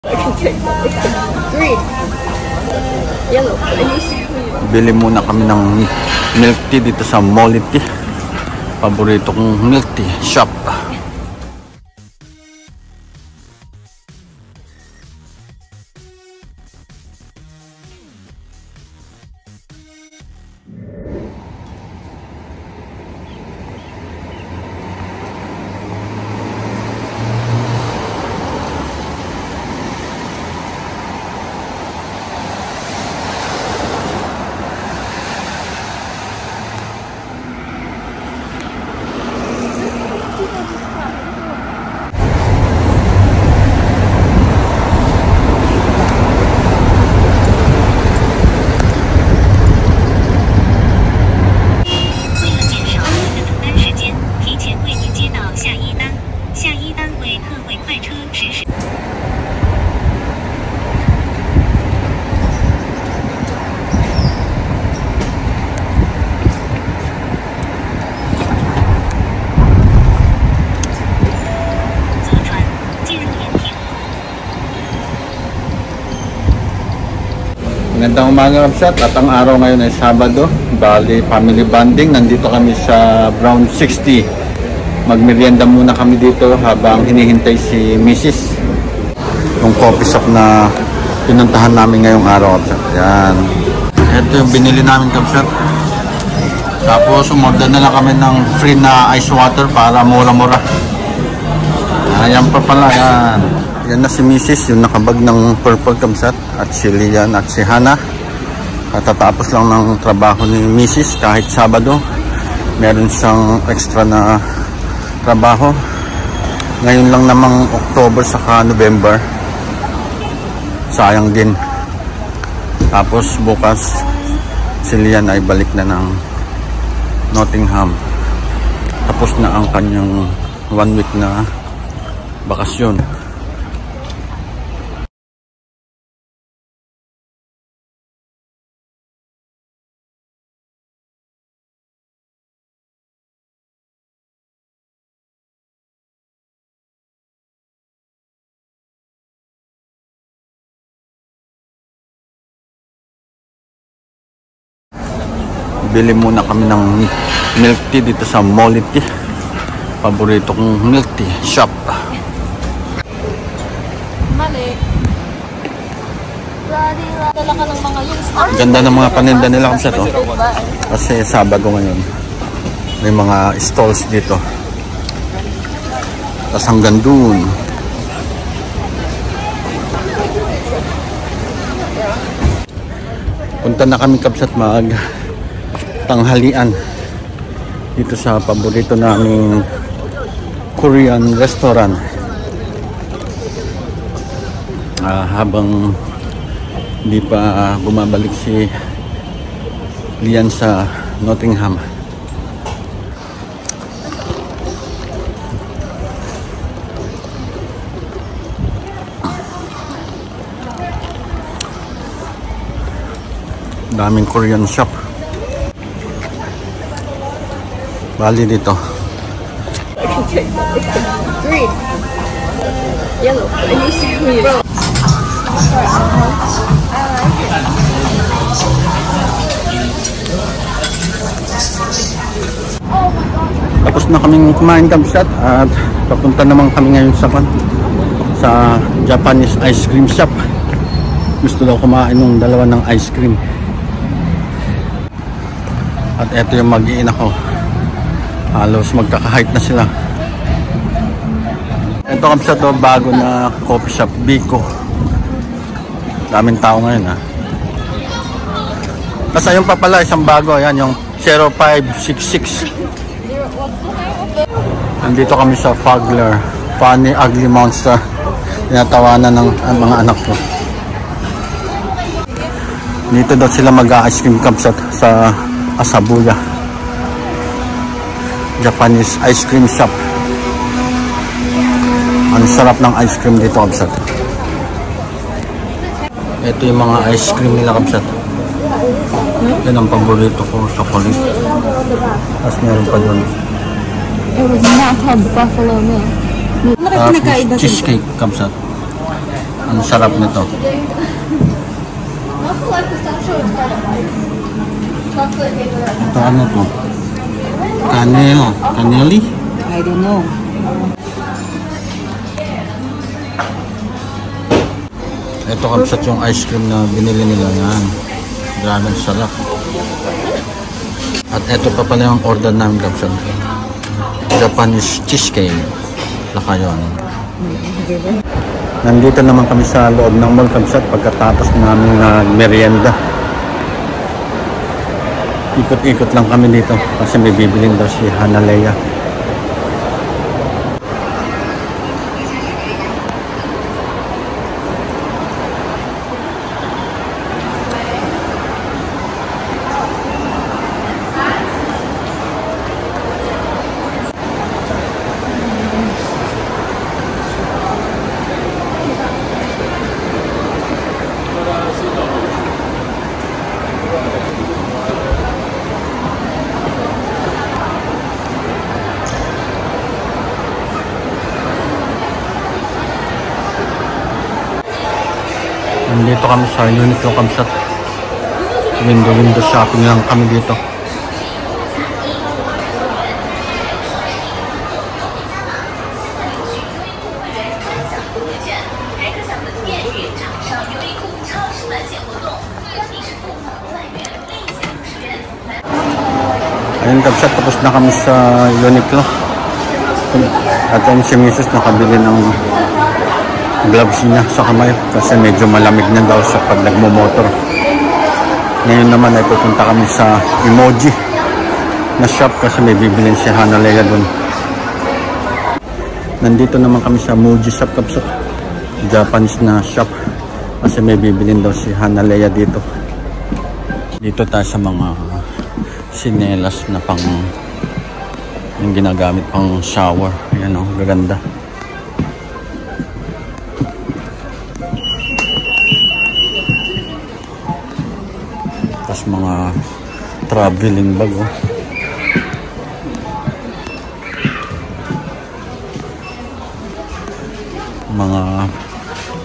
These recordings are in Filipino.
Green. Yellow. Bili muna kami ng milk tea dito sa Molinti. Paborito kong milk tea shop. Magandang umaga kapsat, at ang araw ngayon ay Sabado, bali family bonding. Nandito kami sa Brown 60. Magmerienda muna kami dito habang hinihintay si Mrs. Yung coffee shop na pinuntahan namin ngayong araw kapsat. Yan. Ito yung binili namin kapsat. Tapos umorder na lang kami ng free na ice water para mura-mura. Ayan pa pala yan. Yan na si Mrs. yung nakabag ng purple kapsat, at si Lian at si Hana. At tatapos lang ng trabaho ni Mrs. kahit Sabado. Meron siyang extra na trabaho. Ngayon lang namang October saka November. Sayang din. Tapos bukas si Lian ay balik na ng Nottingham. Tapos na ang kanyang 1 week na bakasyon. Bili muna kami ng milk tea dito sa Molinti. Paborito kong milk tea shop. Mali. Dala ka ng mga yung Ganda ng mga paninda nila kapsat oh. Kasi Sabado ngayon. May mga stalls dito. Tapos hanggang dun. Punta na kami kapsat tanghalian dito sa paborito naming Korean restaurant. Habang hindi pa bumabalik si Lian sa Nottingham. Daming Korean shop. Bali dito. green. Yellow. Tapos na kaming kumain kapsat at papunta naman kami ngayon sa Japanese ice cream shop. Gusto daw kumain ng dalawa ng ice cream. At eto yung mag-iina ko. Halos magkaka-height na sila. Ito kapsat to, bago na coffee shop, Biko. Daming tao ngayon ha. Tapos ayun pa pala, isang bago. Ayan yung 0566. Nandito kami sa Fugler, Funny Ugly Monster. Tinatawanan ng mga anak ko. Dito daw sila mag-ice cream kapsat sa Asabuya Japanese ice cream shop. Ang sarap ng ice cream dito kapsat. Ito yung mga ice cream nila kapsat. Yan ang paborito ko, chocolate. Tapos meron pa doon It was not called buffalo milk. cheesecake kapsat. Ang sarap nito. Ito ano to? Caneli? I don't know. Ito kamsat yung ice cream na binili nila yan. Grabe ang sarap. At ito pa pala yung order namin kamsat. Japanese cheesecake. Laka yun. Nandito naman kami sa loob ng mall kamsat pagkatapos namin merienda. Ikot-ikot lang kami dito kasi may bibilin daw si Hanalea. Nandito kami sa Uniqlo kamsat. Window shopping lang kami dito. Ayun kamsat, tapos na kami sa Uniqlo. At yung si Mrs. nakabili ng gloves niya sa kamay kasi medyo malamig na daw sa pag nagmumotor. Ngayon naman ay pupunta kami sa Emoji na shop kasi may bibilin si Hanalea dun. Nandito naman kami sa Emoji shop kapsat, Japanese na shop kasi may bibilin daw si Hanalea dito. Dito tayo sa mga sinelas na pang yung ginagamit pang shower. Ayan o, gaganda. Tapos mga traveling bag oh. Mga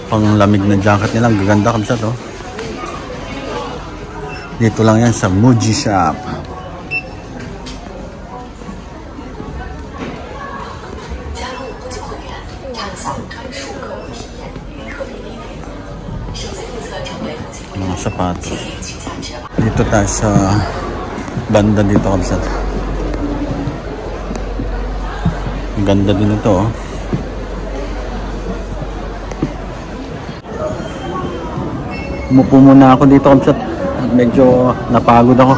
panglamig na jacket nila, gaganda kamsat oh. Dito lang yan sa Muji shop. Mga sapatos. Dito tayo sa banda dito kamsat. Ganda din ito oh. Umupo muna ako dito kamsat. Medyo napagod ako.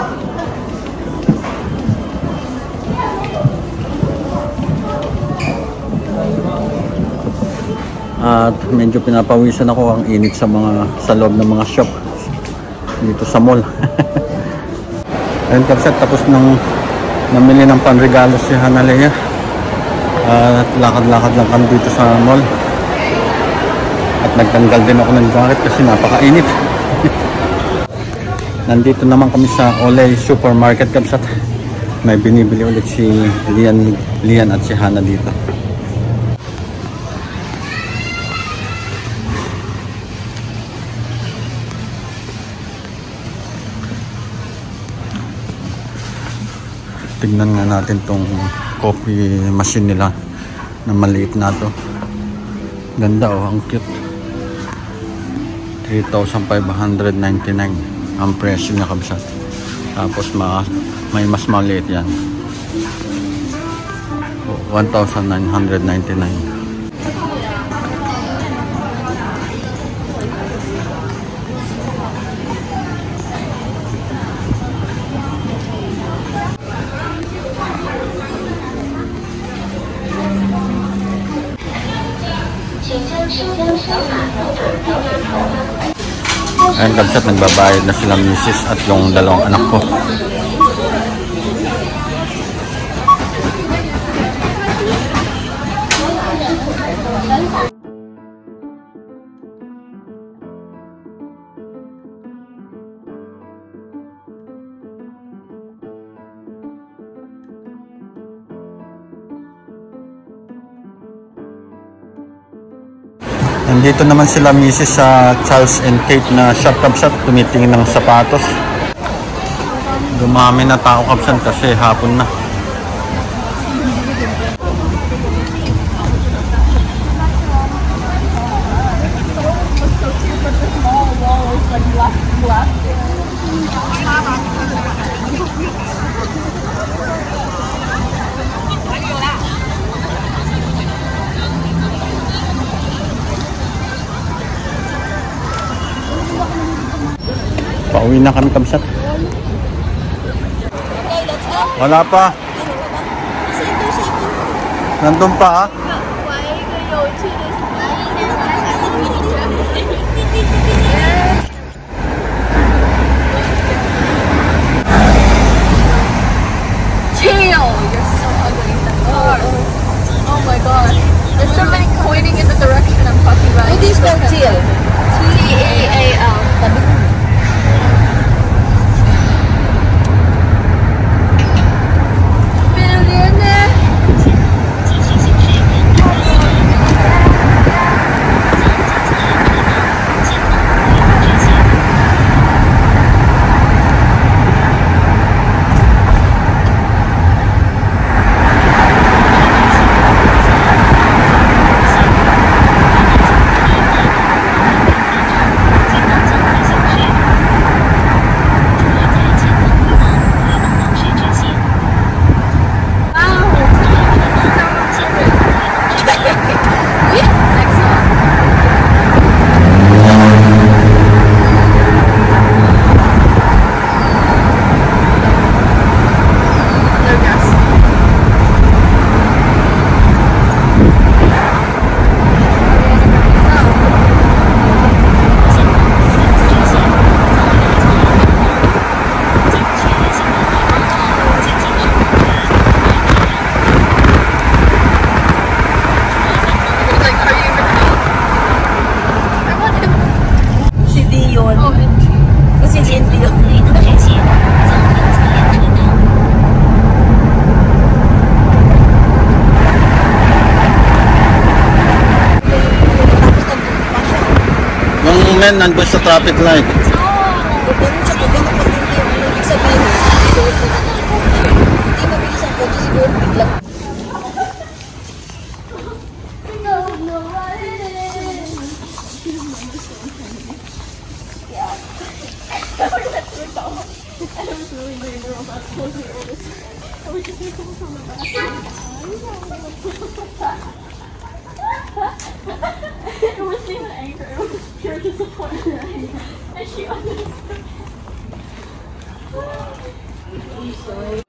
At medyo pinapawisan ako, ang init sa loob ng mga shop dito sa mall. Ayun kamsat, tapos nang namili ng panregalo si Hanalea. At lakad-lakad lang kami dito sa mall. At nagtanggal din ako ng jacket kasi napakainit. Nandito naman kami sa Olay Supermarket kamsat. May binibili ulit si Lian at si Hana dito. Tignan nga natin tong coffee machine nila na maliit na to. Ganda oh, ang cute. 3,599 ang presyo niya kabsat. Tapos may mas maliit yan. 1,999. Ayun kabsat, nagbabayad na sila misis at yung dalawang anak ko. Nandito naman sila misis sa Charles and Kate na shop kapsat, tumitingin ng sapatos. Dumami na tao kapsan kasi hapon na. Pauwi na kami kapsat. Wala pa. Nandun pa ha? Tail! You're so ugly in the car. Oh my god. There's somebody pointing in the direction I'm talking about. How do you spell tail? T-A-A-L. Tabi ko. Billionaire! Men, nandun sa traffic light. Ganun siya, pag ganun pag hindi yung ibig sabihin, hindi mabilis ang kotse, siguro biglang. It wasn't even anger, it was pure disappointment. And she understood. I'm sorry.